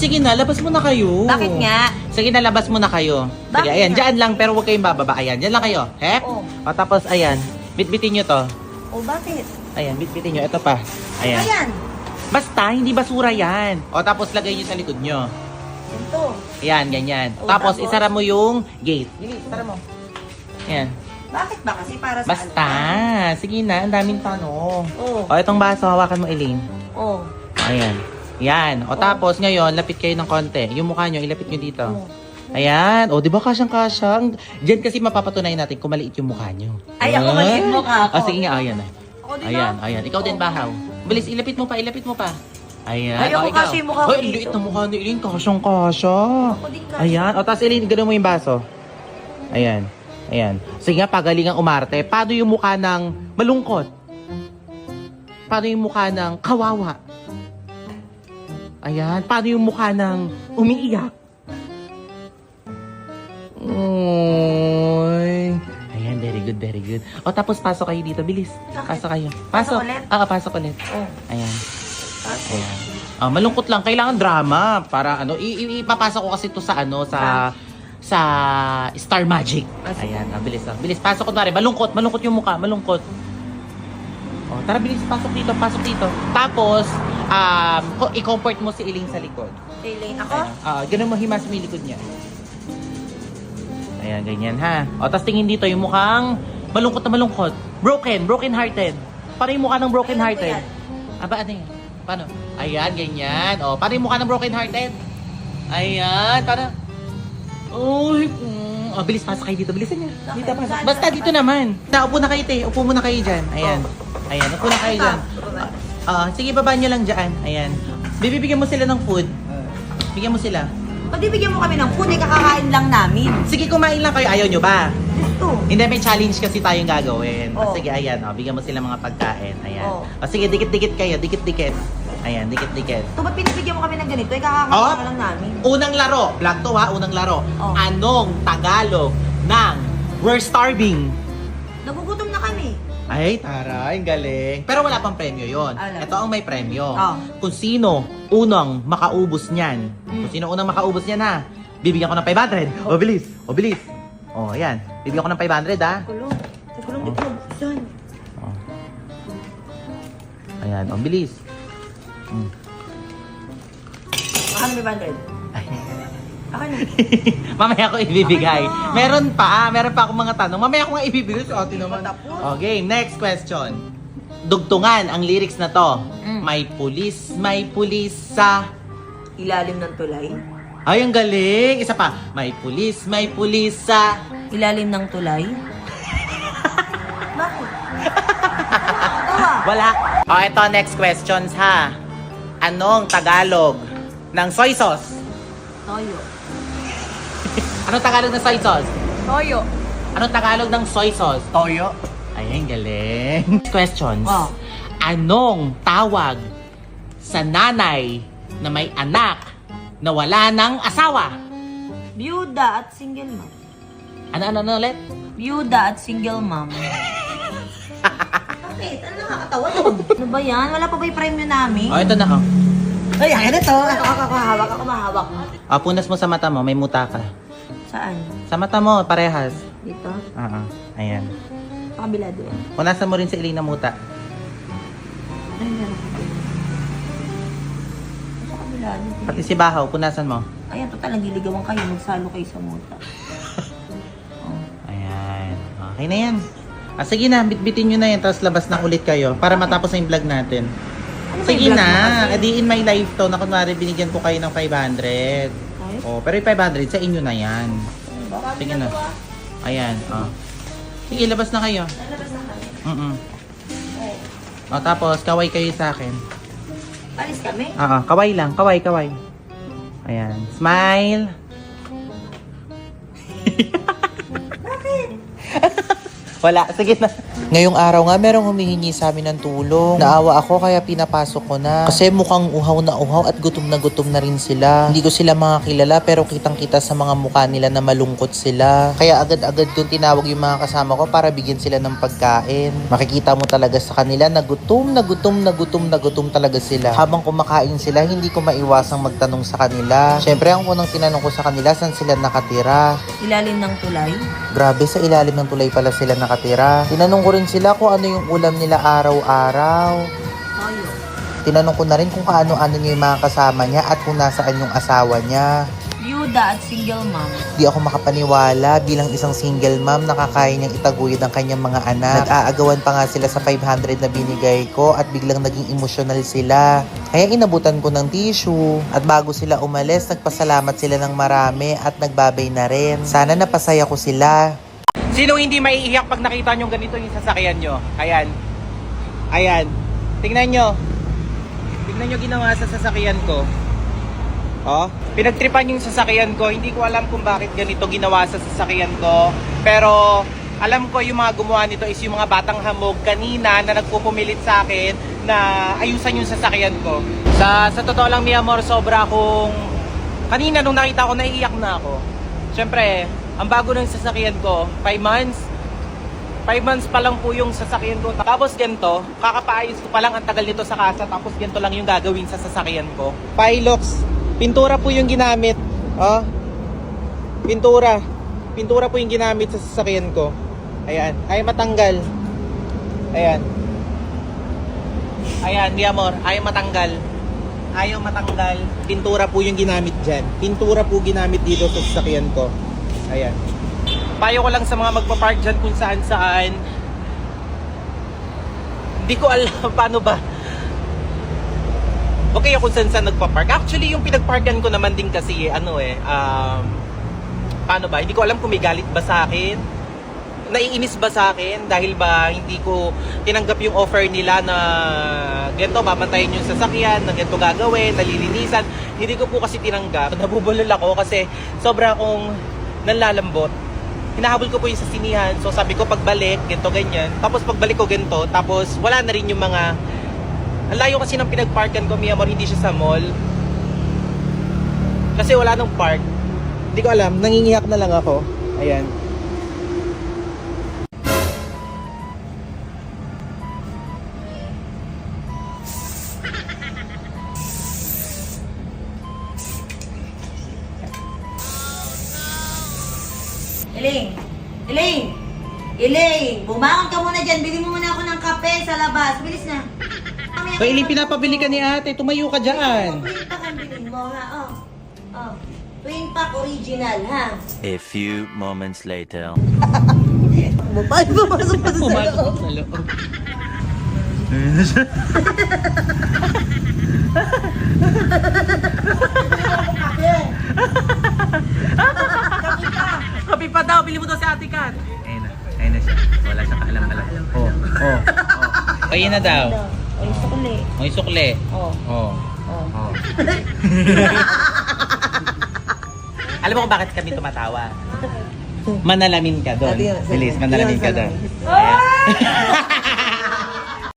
sige na, labas mo na kayo. Bakit nga? Sige na, labas mo na kayo. Sige, Bakit ayan, nga? dyan lang, pero huwag kayong bababa. Ayan, dyan lang kayo. Hep? Oo. O, tapos, ayan, bitbitin nyo to. O, bakit? Ayan, bitbitin nyo. Ito pa. Ayan. Ayan. Basta, hindi basura yan. O, tapos lagay nyo sa likod nyo. Ito. Ayan, ganyan. O, Tapos, tapos? isara mo yung gate. Sige, isara mo. Ayan. Bakit ba? Kasi para sa Basta. Sige na, ang daming tanong. Oo. O, itong baso, hawakan mo, Elaine. Oo. Ayan. Yan. O, tapos, ngayon, lapit kayo ng konti. Yung mukha nyo, ilapit nyo dito. Oo. Ayan. O, di ba kasyang-kasya? Diyan kasi mapapatunayan natin kung maliit yung mukha nyo. Ay, ako maliit yung mukha ko. O, sige nga. Ayan. Ako din Ayan, ba? ayan. Ikaw din, Bahaw. Bilis, ilapit mo pa, ilapit mo pa. Ayan. Ay, ako O, ikaw. kasi yung mukha ko Hoy, dito. liit na mukha ni Elaine. Kasyang-kasya. Ako din kasi. Ayan. O, tapos, Elaine, gano'n mo yung baso. Ayan. Ayan. Sige nga, pagalingang umarte. Paano yung mukha ng malungkot? Paano yung mukha ng kawawa? Ayan. Paano yung mukha ng umiiyak? Oy. Ayan, very good, very good. O, tapos pasok kayo dito. Bilis. Bakit? Pasok kayo. Pasok ulit? Pasok ulit. Oo. Ayan. Bakit? Ayan. Malungkot lang. Kailangan drama. Para ano, ipapasok ko kasi to sa ano, sa Star Magic. Ayan, bilis lang. Bilis, pasok ko na rin. Malungkot yung mukha. Malungkot. O, tara, bilis. Pasok dito, pasok dito. Tapos, i-comfort mo si Elaine sa likod. Elaine, ako? Ganun mo, himas mo yung likod niya. Ayan, ganyan ha. O, tapos tingin dito yung mukhang malungkot na malungkot. Broken hearted. Paano yung mukha ng broken hearted? Aba, ano yan? Paano? Ayan, ganyan. O, paano yung mukha ng broken hearted? Ayan, paano? Uy, bilis, pasok kayo dito. Bilisan niya. Dito, pasok. Basta dito naman. Upo na kayo, te. Upo muna kayo dyan. Ayan. Ayan, upo na kayo dyan. Sige, baba nyo lang dyan. Ayan. Bibigyan mo sila ng food. Bigyan mo sila. Pag bibigyan mo kami ng food, ay kakakain lang namin. Sige, kumain lang kayo. Ayaw nyo ba? Gusto. Hindi, may challenge kasi tayong gagawin. Oo. Sige, ayan. Bigyan mo sila mga pagkain. Ayan. Oo. Sige, dikit-dikit kayo. Dikit-dikit. Ayan, dikit-dikit. Ito, ba't pinibigyan mo kami ng ganito? Ay kakakain lang namin. Unang laro. Vlog to ha, unang laro. Oh. Anong Tagalog ng We're Starving? Nagugutom na kami. Ay, taray, galing. Pero wala pang premyo yon. Wala. Ito ang may premyo. Oh. Kung sino unang makaubos niyan. Kung sino unang makaubos niyan ha, bibigyan ko ng 500. O, bilis. O, bilis. O, ayan. Bibigyan ko ng 500 ha. Kulong. Kulong dito mabuksan. O. Ayan, o, bilis. Baka na 500. Akin na. Mamaya ko ibibigay. Akin na. Meron pa akong mga tanong. Mamaya ko nga ibibigay sa atin naman. Patapos. Okay, next question. Dugtungan ang lyrics na to. Mm. May pulis sa... Ilalim ng tulay. Ay, ang galing. Isa pa. May pulis sa... Ilalim ng tulay. Bakit? Tawa. Wala. O, ito next questions ha. Anong Tagalog ng soy sauce? Toyo. Anong Tagalog ng soy sauce? Toyo. Anong Tagalog ng soy sauce? Toyo. Ay, ang galing. Questions. Wow. Anong tawag sa nanay na may anak na wala ng asawa? Byuda at single mom. Ano ulit? Byuda at single mom. Bakit? Ano nakakatawa doon? Ano ba yan? Wala pa ba yung premyo namin? O, ito na oh. Ay, akin ito. Ako mahawak. Punas mo sa mata mo, may muta ka. Saan? Sa mata mo, parehas. Dito? Ayan. Sa kabila doon. Punasan mo rin sa Elena muta. Ay, meron ka. Sa kabila doon. Pati si Bahaw, punasan mo. Ayan, total, nagliligawan kayo. Magsalo kayo sa muta. Ayan. Okay na yan. Sige na, bitbitin nyo na yan, tapos labas na ulit kayo para matapos na yung vlog natin. Ano ba Sige yung vlog mo na, kasi? edi in my life to, na kunwari binigyan ko kayo ng 500. Ay? Pero yung 500 sa inyo na yan. Baka Sige na. ginagawa. Ayan, Sige, labas na kayo. Lalabas na kami. Tapos, kaway kayo sa akin. Alis kami? Kaway lang, kaway. Ayan, smile. Bakit? Wala, sige na. Ngayong araw nga, merong humihingi sa amin ng tulong. Naawa ako kaya pinapasok ko na. Kasi mukhang uhaw na gutom na rin sila. Hindi ko sila mga kilala pero kitang-kita sa mga mukha nila na malungkot sila. Kaya agad-agad kong tinawag yung mga kasama ko para bigyan sila ng pagkain. Makikita mo talaga sa kanila na gutom talaga sila. Habang kumakain sila, hindi ko maiwasang magtanong sa kanila. Syempre, ang unang tinanong ko sa kanila, saan sila nakatira? Ilalim ng tulay. Grabe, sa ilalim ng tulay pala sila nakatira. Tinanong ko rin sila kung ano yung ulam nila araw-araw. Ayo. Tinanong ko na rin kung kaano-ano niya yung mga kasama niya at kung nasaan yung asawa niya. Byuda at single mom. Di ako makapaniwala bilang isang single mom nakakaya niyang itaguyod ang kanyang mga anak. Nag-aagawan pa nga sila sa 500 na binigay ko at biglang naging emosyonal sila. Kaya inabutan ko ng tissue. At bago sila umalis, nagpasalamat sila ng marami at nagbabay na rin. Sana napasaya ko sila. Sinong hindi maiiyak pag nakita nyo ganito yung sasakyan nyo? Ayan. Ayan. Tingnan nyo. Tingnan nyo ginawa sa sasakyan ko. Oh, pinagtripan yung sasakyan ko. Hindi ko alam kung bakit ganito ginawa sa sasakyan ko. Pero alam ko yung mga gumawa nito is yung mga batang hamog kanina na nagpupumilit sa akin na ayusan yung sasakyan ko. Sa totoo lang, mi amor, sobra akong... Kanina nung nakita ko, naiiyak na ako. Siyempre, ang bago ng sasakyan ko, 5 months. 5 months pa lang po yung sasakyan ko. Tapos ganito, kakapaayos ko pa lang ang tagal nito sa kasa. Tapos ganito lang yung gagawin sa sasakyan ko. Pilox. Pintura po yung ginamit. Oh. Pintura. Pintura po yung ginamit sa sasakyan ko. Ayan. Ay matanggal. Ayan. Ayan, mi amor. Ayaw matanggal. Ayaw matanggal. Pintura po yung ginamit dyan. Pintura po ginamit dito sa sasakyan ko. Ayan. Payo ko lang sa mga magpapark dyan kung saan-saan. Hindi ko alam paano ba. Okay ako kung saan nagpa-park. Actually, yung pinagparkan ko naman din kasi, paano ba? Hindi ko alam kung may galit ba sa akin. Naiinis ba sa akin dahil ba hindi ko tinanggap yung offer nila na ganito, babantayin yung sasakyan, na ganito gagawin, nalilinisan. Hindi ko po kasi tinanggap. Nabubulol ako kasi sobra akong nanlalambot. Hinahabol ko po yung sa sinihan. So sabi ko pagbalik, ganito ganyan. Tapos pagbalik ko ganito, tapos wala na rin yung mga... Ang layo kasi ng pinagparkan ko, mi amor, hindi siya sa mall. Kasi wala nang park. Hindi ko alam, nangingiyak na lang ako. Ayan. Iling! Iling! Iling! Bumangon ka muna dyan. Bili mo muna ako ng kape sa labas. Bilis na. So, Iling, pinapabili ka ni ate. Tumayo ka dyan. Twin pack ang bilhin mo, ha? Oh. Twin pack original, ha? A few moments later. Paano papasok pa sa Pumasok sa loob. Kapi pa daw, bili mo daw si Ate Kat. Ayun na siya. Wala siyang kaalam-alam. Oh. Ayun na daw. Ay, sukli. May sukle. Oh. Oh. Oh. Alam mo kung bakit kami tumatawa? Manalamin ka doon. Bilis, manalamin ka doon.